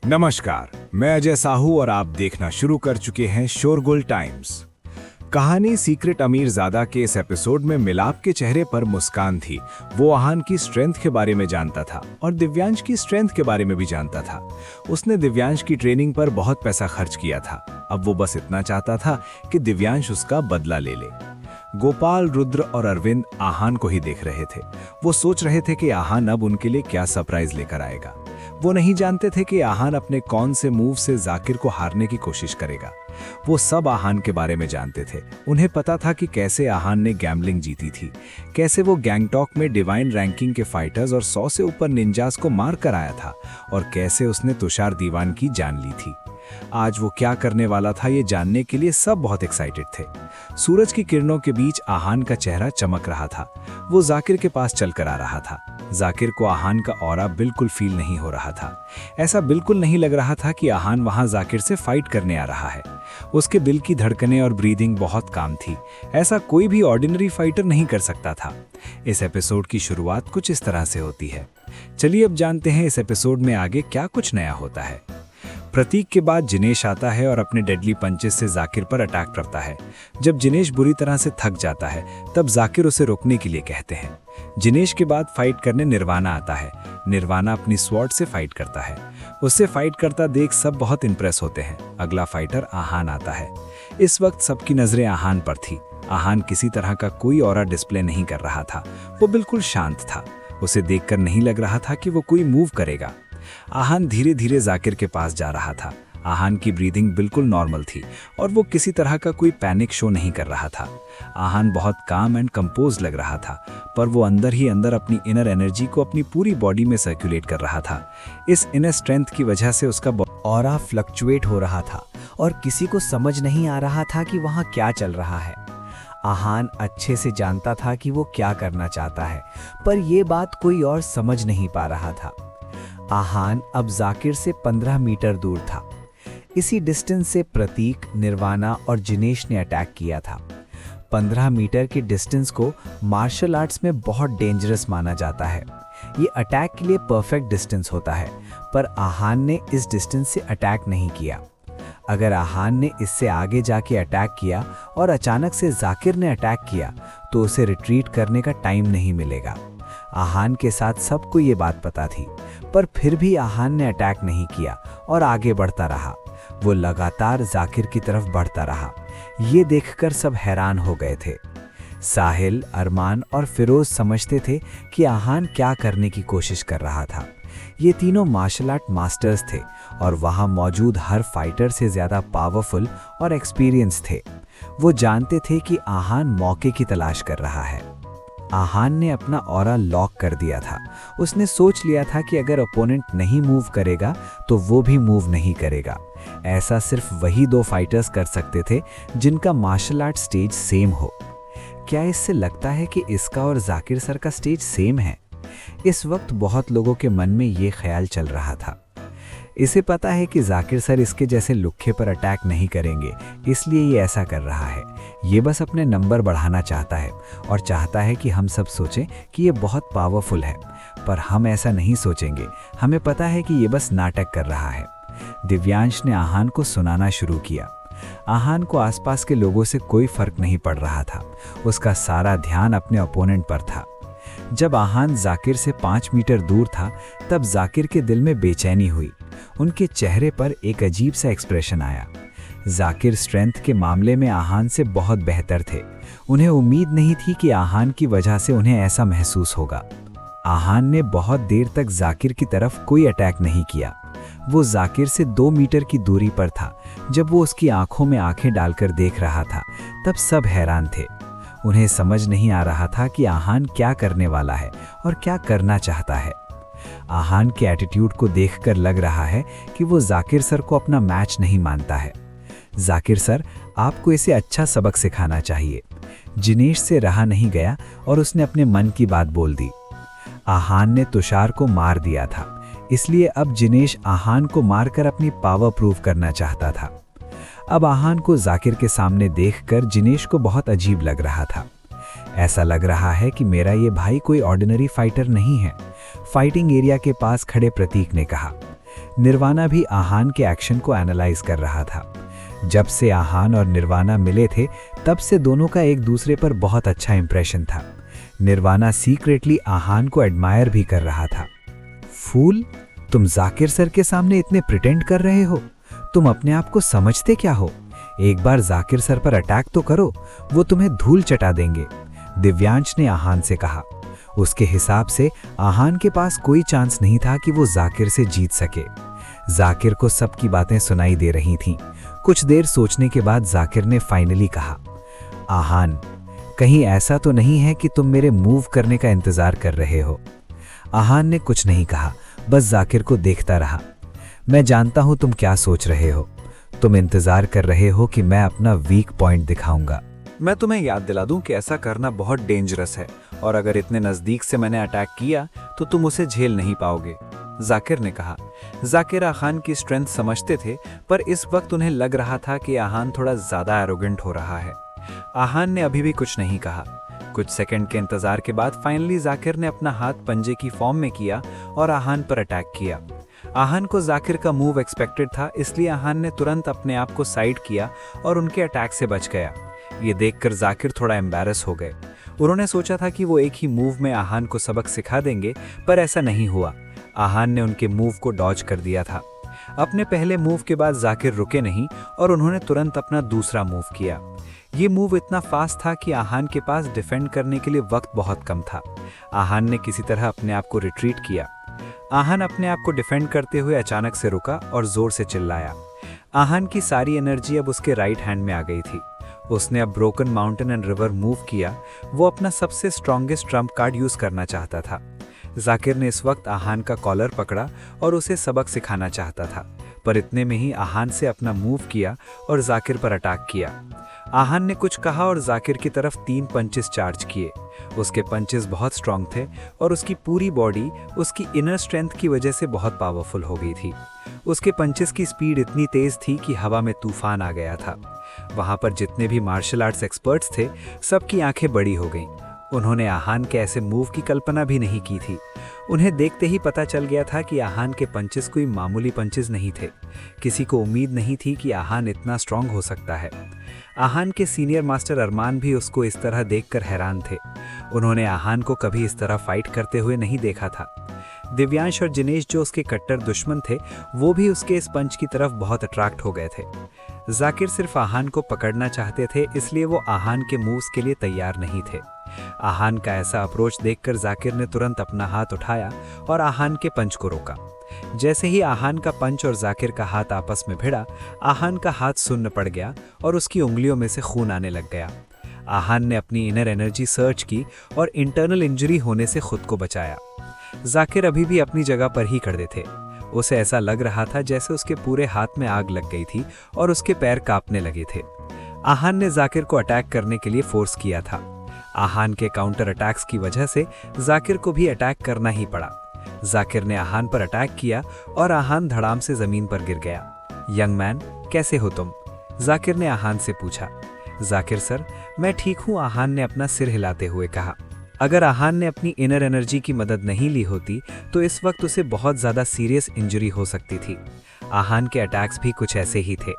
नमस्कार, मैं अजय साहू और आप देखना शुरू कर चुके हैं शोरगुल टाइम्स। कहानी सीक्रेट अमीरजादा के इस एपिसोड में मिलाप के चेहरे पर मुस्कान थी। वो आहान की स्ट्रेंथ के बारे में जानता था और दिव्यांश की स्ट्रेंथ के बारे में भी जानता था। उसने दिव्यांश की ट्रेनिंग पर बहुत पैसा खर्च किया था। अब वो बस इतना चाहता था कि दिव्यांश उसका बदला ले ले। गोपाल, रुद्र और अरविंद आहान को ही देख रहे थे। वो सोच रहे थे कि आहान अब उनके लिए क्या सरप्राइज लेकर आएगा। वो नहीं जानते थे कि आहान अपने कौन से मूव से जाकिर को हारने की कोशिश करेगा। वो सब आहान के बारे में जानते थे। उन्हें पता था कि कैसे आहान ने गैम्बलिंग जीती थी, कैसे वो गैंगटॉक में डिवाइन रैंकिंग के फाइटर्स और 100 से ऊपर निंजास को मार कर आया था और कैसे उसने तुषार दीवान की जान ली थी। आज वो क्या करने वाला था ये जानने के लिए सब बहुत एक्साइटेड थे। सूरज की किरणों के बीच आहान का चेहरा चमक रहा था। वो जाकिर के पास चलकर आ रहा था। जाकिर को आहान का ऑरा बिल्कुल फील नहीं हो रहा था। ऐसा बिल्कुल नहीं लग रहा था कि आहान वहां जाकिर से फाइट करने आ रहा है। उसके दिल की धड़कनें और ब्रीदिंग बहुत काम थी। ऐसा कोई भी ऑर्डिनरी फाइटर नहीं कर सकता था। इस एपिसोड की शुरुआत कुछ इस तरह से होती है। चलिए अब जानते हैं इस एपिसोड में आगे क्या कुछ नया होता है। प्रतीक के बाद जिनेश आता है और अपने डेडली पंचेस से जाकिर पर अटैक करता है। जब जिनेश बुरी तरह से थक जाता है तब जाकिर उसे रोकने के लिए कहते हैं। जिनेश के बाद फाइट करने निर्वाणा आता है। निर्वाणा अपनी स्वॉर्ड से फाइट करता है। उससे फाइट करता देख सब बहुत इंप्रेस होते हैं। अगला फाइटर आहान आता है। इस वक्त सबकी नजरें आहान पर थी। आहान किसी तरह का कोई ऑरा डिस्प्ले नहीं कर रहा था। वो बिल्कुल शांत था। उसे देखकर नहीं लग रहा था कि वो कोई मूव करेगा। आहान धीरे धीरे जाकिर के पास जा रहा था। आहान की ब्रीदिंग बिल्कुल नॉर्मल थी और वो किसी तरह का कोई पैनिक शो नहीं कर रहा था। आहान बहुत काम एंड कंपोज लग रहा था, पर वो अंदर ही अंदर अपनी इनर एनर्जी को अपनी पूरी बॉडी में सर्कुलेट कर रहा था। इस इनर स्ट्रेंथ की वजह से उसका ऑरा फ्लक्चुएट हो रहा था और किसी को समझ नहीं आ रहा था कि वहाँ क्या चल रहा है। आहान अच्छे से जानता था कि वो क्या करना चाहता है, पर ये बात कोई और समझ नहीं पा रहा था। आहान अब जाकिर से 15 मीटर दूर था। इसी डिस्टेंस से प्रतीक, निर्वाणा और जिनेश ने अटैक किया था। 15 मीटर की डिस्टेंस को मार्शल आर्ट्स में बहुत डेंजरस माना जाता है। ये अटैक के लिए परफेक्ट डिस्टेंस होता है, पर आहान ने इस डिस्टेंस से अटैक नहीं किया। अगर आहान ने इससे आगे जाके अटैक किया और अचानक से जाकिर ने अटैक किया तो उसे रिट्रीट करने का टाइम नहीं मिलेगा। आहान के साथ सबको ये बात पता थी, पर फिर भी आहान ने अटैक नहीं किया और आगे बढ़ता रहा। वो लगातार जाकिर की तरफ बढ़ता रहा। ये देखकर सब हैरान हो गए थे। साहिल, अरमान और फिरोज समझते थे कि आहान क्या करने की कोशिश कर रहा था। ये तीनों मार्शल आर्ट मास्टर्स थे और वहाँ मौजूद हर फाइटर से ज़्यादा पावरफुल और एक्सपीरियंस थे। वो जानते थे कि आहान मौके की तलाश कर रहा है। आहान ने अपना ऑरा लॉक कर दिया था। उसने सोच लिया था कि अगर ओपोनेंट नहीं मूव करेगा तो वो भी मूव नहीं करेगा। ऐसा सिर्फ वही दो फाइटर्स कर सकते थे जिनका मार्शल आर्ट स्टेज सेम हो। क्या इससे लगता है कि इसका और जाकिर सर का स्टेज सेम है? इस वक्त बहुत लोगों के मन में ये ख्याल चल रहा था। इसे पता है कि जाकिर सर इसके जैसे लुक्खे पर अटैक नहीं करेंगे, इसलिए ये ऐसा कर रहा है। ये बस अपने नंबर बढ़ाना चाहता है और चाहता है कि हम सब सोचें कि ये बहुत पावरफुल है, पर हम ऐसा नहीं सोचेंगे। हमें पता है कि ये बस नाटक कर रहा है। दिव्यांश ने आहान को सुनाना शुरू किया। आहान को आसपास के लोगों से कोई फर्क नहीं पड़ रहा था। उसका सारा ध्यान अपने ओपोनेंट पर था। जब आहान जाकिर से 5 मीटर दूर था तब जाकिर के दिल में बेचैनी हुई। उनके चेहरे पर एक अजीब सा एक्सप्रेशन आया। जाकिर स्ट्रेंथ के मामले में आहान से बहुत बेहतर थे। उन्हें उम्मीद नहीं थी कि आहान की वजह से उन्हें ऐसा महसूस होगा। आहान ने बहुत देर तक जाकिर की तरफ कोई अटैक नहीं किया। वो जाकिर से 2 मीटर की दूरी पर था। जब वो उसकी आंखों में आंखें डालकर देख रहा था तब सब हैरान थे। उन्हें समझ नहीं आ रहा था कि आहान क्या करने वाला है और क्या करना चाहता है। आहान के एटीट्यूड को देखकर लग रहा है कि वो जाकिर सर को अपना मैच नहीं मानता है। जाकिर सर, आपको इसे अच्छा सबक सिखाना चाहिए। जिनेश से रहा नहीं गया और उसने अपने मन की बात बोल दी। आहान ने तुषार को मार दिया था, इसलिए अब जिनेश आहान को मारकर अपनी पावर प्रूव करना चाहता था। अब आहान को जाकिर के सामने देखकर जिनेश को बहुत अजीब लग रहा था। ऐसा लग रहा है कि मेरा ये भाई कोई ऑर्डिनरी फाइटर नहीं है, फाइटिंग एरिया के पास खड़े प्रतीक ने कहा। निर्वाणा भी आहान के एक्शन को एनालाइज कर रहा था। जब से आहान और निर्वाणा मिले थे तब से दोनों का एक दूसरे पर बहुत अच्छा इंप्रेशन था। निर्वाणा सीक्रेटली आहान को एडमायर भी कर रहा था। फूल, तुम जाकिर सर के सामने इतने प्रिटेंड कर रहे हो? तुम अपने आप को समझते क्या हो? एक बार जाकिर सर पर अटैक तो करो, वो तुम्हें धूल चटा देंगे, दिव्यांश ने आहान से कहा। उसके हिसाब से आहान के पास कोई चांस नहीं था कि वो जाकिर से जीत सके। जाकिर को सबकी बातें सुनाई दे रही थीं। कुछ देर सोचने के बाद जाकिर ने फाइनली कहा, आहान, कहीं ऐसा तो नहीं है कि तुम मेरे मूव करने का इंतजार कर रहे हो? आहान ने कुछ नहीं कहा, बस जाकिर को देखता रहा। मैं जानता हूं तुम क्या सोच रहे हो। तुम इंतजार कर रहे हो कि मैं अपना वीक पॉइंट दिखाऊंगा। मैं तुम्हें याद दिला दूं कि ऐसा करना बहुत डेंजरस है और अगर इतने नजदीक से मैंने अटैक किया तो तुम उसे झेल नहीं पाओगे, जाकिर ने कहा। जाकिर आहान की स्ट्रेंथ समझते थे, पर इस वक्त उन्हें लग रहा था कि आहान थोड़ा ज्यादा एरोगेंट हो रहा है। आहान ने अभी भी कुछ नहीं कहा। कुछ सेकंड के इंतजार के बाद फाइनली जाकिर ने अपना हाथ पंजे की फॉर्म में किया और आहान पर अटैक किया। आहान को जाकिर का मूव एक्सपेक्टेड था, इसलिए आहान ने तुरंत अपने आप को साइड किया और उनके अटैक से बच गया। ये देखकर जाकिर थोड़ा एम्बैरस हो गए। उन्होंने सोचा था कि वो एक ही मूव में आहान को सबक सिखा देंगे, पर ऐसा नहीं हुआ। आहान ने उनके मूव को डॉज कर दिया था। अपने पहले मूव के बाद जाकिर रुके नहीं और उन्होंने तुरंत अपना दूसरा मूव किया। ये मूव इतना फास्ट था कि आहान के पास डिफेंड करने के लिए वक्त बहुत कम था। आहान ने किसी तरह अपने आप को रिट्रीट किया। आहान अपने आप को डिफेंड करते हुए अचानक से रुका और जोर से चिल्लाया। आहान की सारी एनर्जी अब उसके राइट हैंड में आ गई थी। उसने अब broken mountain and river move किया। वो अपना सबसे स्ट्रॉन्गेस्ट ट्रम्प कार्ड यूज करना चाहता था। जाकिर ने इस वक्त आहान का कॉलर पकड़ा और उसे सबक सिखाना चाहता था, पर इतने में ही आहान से अपना मूव किया और जाकिर पर अटैक किया। आहान ने कुछ कहा और जाकिर की तरफ 3 पंचेस चार्ज किए। उसके पंचेस बहुत स्ट्रांग थे और उसकी पूरी बॉडी उसकी इनर स्ट्रेंथ की वजह से बहुत पावरफुल हो गई थी। उसके पंचेस की स्पीड इतनी तेज थी कि हवा में तूफान आ गया था। वहां पर जितने भी मार्शल आर्ट्स एक्सपर्ट्स थे, सबकी आंखें बड़ी हो गईं। उन्होंने आहान के ऐसे मूव की कल्पना भी नहीं की थी। उन्हें देखते ही पता चल गया था कि आहान के पंचेस कोई मामूली पंचेस नहीं थे। किसी को उम्मीद नहीं थी कि आहान इतना स्ट्रांग हो सकता है। आहान के सीनियर मास्टर अरमान भी उसको इस तरह देखकर हैरान थे। उन्होंने आहान को कभी इस तरह फाइट करते हुए नहीं देखा था। दिव्यांश और जिनेश, जो उसके कट्टर दुश्मन थे, वो भी उसके इस पंच की तरफ बहुत अट्रैक्ट हो गए थे। जाकिर सिर्फ आहान को पकड़ना चाहते थे, इसलिए वो आहान के मूव्स के लिए तैयार नहीं थे। आहान का ऐसा अप्रोच देखकर जाकिर ने तुरंत अपना हाथ उठाया और आहान के पंच को रोका। जैसे ही आहान का पंच और जाकिर का हाथ आपस में भिड़ा, आहान का हाथ सुन्न पड़ गया और उसकी उंगलियों में से खून आने लग गया। आहान ने अपनी इनर एनर्जी सर्च की और इंटरनल इंजरी होने से खुद को बचाया। जाकिर अभी भी अपनी जगह पर ही खड़े थे। उसे ऐसा लग रहा था जैसे उसके पूरे हाथ में आग लग गई थी और उसके पैर कांपने लगे थे। आहान ने जाकिर को अटैक करने के लिए फोर्स किया था। आहान के काउंटर अटैक्स की वजह से जाकिर को भी अटैक करना ही पड़ा। जाकिर ने आहान पर अटैक किया और आहान धड़ाम से जमीन पर गिर गया। यंग मैन, कैसे हो तुम? जाकिर ने आहान से पूछा। जाकिर सर, मैं ठीक हूँ, आहान ने अपना सिर हिलाते हुए कहा। अगर आहान ने अपनी इनर एनर्जी की मदद नहीं ली होती तो इस वक्त उसे बहुत ज्यादा सीरियस इंजरी हो सकती थी। आहान के अटैक्स भी कुछ ऐसे ही थे।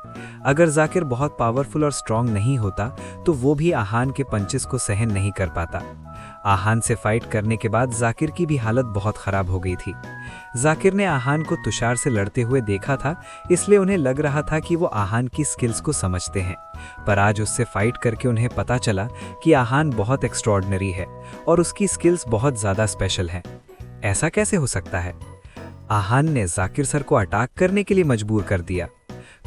अगर जाकिर बहुत पावरफुल और स्ट्रांग नहीं होता तो वो भी आहान के पंचेस को सहन नहीं कर पाता। आहान से फाइट करने के बाद जाकिर की भी हालत बहुत खराब हो गई थी। जाकिर ने आहान को तुषार से लड़ते हुए देखा था, इसलिए उन्हें लग रहा था कि वो आहान की स्किल्स को समझते हैं। पर आज उससे फाइट करके उन्हें पता चला कि आहान बहुत एक्स्ट्रॉर्डिनरी है और उसकी स्किल्स बहुत ज़्यादा स्पेशल हैं। ऐसा कैसे हो सकता है? आहान ने जाकिर सर को अटैक करने के लिए मजबूर कर दिया।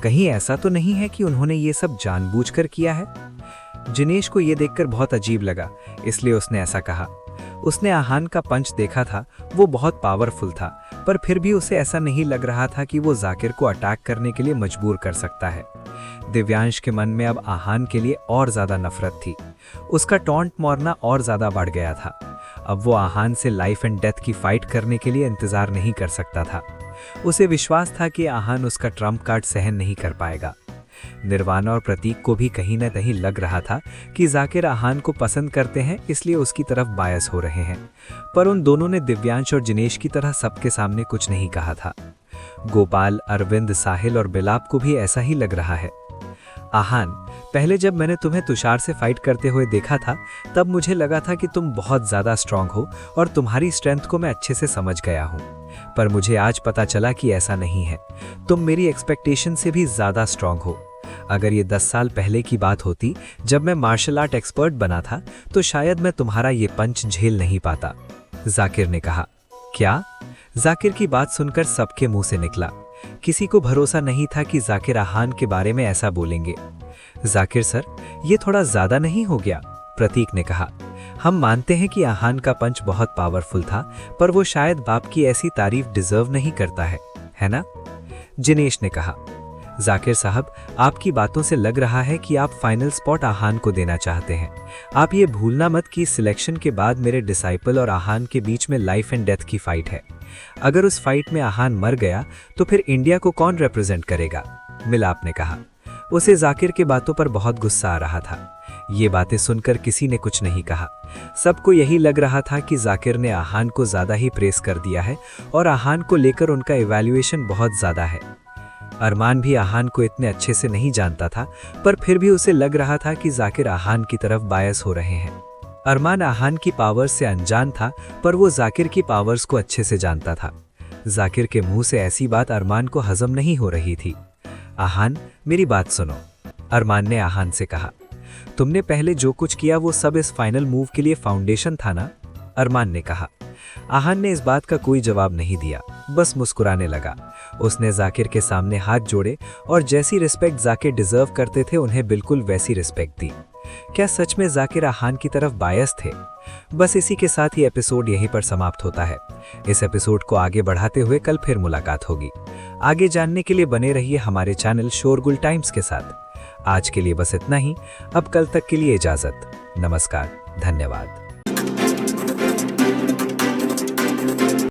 कहीं ऐसा तो नहीं है कि उन्होंने ये सब जानबूझकर किया है? जिनेश को ये देखकर बहुत अजीब लगा, इसलिए उसने ऐसा कहा। उसने आहान का पंच देखा था, वो बहुत पावरफुल था, पर फिर भी उसे ऐसा नहीं लग रहा था कि वो जाकिर को अटैक करने के लिए मजबूर कर सकता है। दिव्यांश के मन में अब आहान के लिए और ज्यादा नफरत थी। उसका टॉन्ट मारना और ज्यादा बढ़ गया था। अब वो आहान से लाइफ एंड डेथ की फाइट करने के लिए इंतजार नहीं कर सकता था। उसे विश्वास था कि आहान उसका ट्रम्प कार्ड सहन नहीं कर पाएगा। निर्वाणा और प्रतीक को भी कहीं न कहीं लग रहा था कि जाकिर आहान को पसंद करते हैं, इसलिए उसकी तरफ बायस हो रहे हैं, पर उन दोनों ने दिव्यांश और जिनेश की तरह सबके सामने कुछ नहीं कहा था। गोपाल, अरविंद, साहिल और बिलाप को भी ऐसा ही लग रहा है। आहान, पहले जब मैंने तुम्हें तुषार से फाइट करते हुए देखा था तब मुझे लगा था कि तुम बहुत ज़्यादा स्ट्रांग हो और तुम्हारी स्ट्रेंथ को मैं अच्छे से समझ गया हूँ, पर मुझे आज पता चला कि ऐसा नहीं है। तुम मेरी एक्सपेक्टेशन से भी ज़्यादा स्ट्रांग हो। अगर ये 10 साल पहले की बात होती जब मैं मार्शल आर्ट एक्सपर्ट बना था तो शायद मैं तुम्हारा ये पंच झेल नहीं पाता। जाकिर ने कहा। क्या? जाकिर की बात सुनकर सबके मुंह से निकला। किसी को भरोसा नहीं था कि जाकिर आहान के बारे में ऐसा बोलेंगे। जाकिर सर, ये थोड़ा ज्यादा नहीं हो गया? प्रतीक ने कहा। हम मानते हैं कि आहान का पंच बहुत पावरफुल था, पर वो शायद बाप की ऐसी तारीफ डिजर्व नहीं करता है ना? जिनेश ने कहा। जाकिर साहब, आपकी बातों से लग रहा है कि आप फाइनल स्पॉट आहान को देना चाहते हैं। आप ये भूलना मत कि सिलेक्शन के बाद मेरे डिसाइपल और आहान के बीच में लाइफ एंड डेथ की फाइट है। अगर उस फाइट में आहान मर गया तो फिर इंडिया को कौन रिप्रेजेंट करेगा? मिलाप ने कहा। उसे जाकिर के बातों पर बहुत गुस्सा आ रहा था। ये बातें सुनकर किसी ने कुछ नहीं कहा। सबको यही लग रहा था कि जाकिर ने आहान को ज्यादा ही प्रेस कर दिया है और आहान को लेकर उनका इवैल्यूएशन बहुत ज्यादा है। अरमान भी आहान को इतने अच्छे से नहीं जानता था, पर फिर भी उसे लग रहा था कि जाकिर आहान की तरफ बायस हो रहे हैं। अरमान आहान की पावर्स से अनजान था, पर वो जाकिर की पावर्स को अच्छे से जानता था। जाकिर के मुंह से ऐसी बात अरमान को हजम नहीं हो रही थी। आहान, मेरी बात सुनो, अरमान ने आहान से कहा। तुमने पहले जो कुछ किया वो सब इस फाइनल मूव के लिए फाउंडेशन था ना? अरमान ने कहा। आहान ने इस बात का कोई जवाब नहीं दिया, बस मुस्कुराने लगा। उसने जाकिर के सामने हाथ जोड़े और जैसी रिस्पेक्ट जाकिर डिजर्व करते थे उन्हें बिल्कुल वैसी रिस्पेक्ट दी। क्या सच में जाकिर आहान की तरफ बायस थे? बस इसी के साथ ही एपिसोड यहीं पर समाप्त होता है। इस एपिसोड को आगे बढ़ाते हुए कल फिर मुलाकात होगी। आगे जानने के लिए बने रहिए हमारे चैनल शोरगुल टाइम्स के साथ। आज के लिए बस इतना ही। अब कल तक के लिए इजाजत। नमस्कार, धन्यवाद।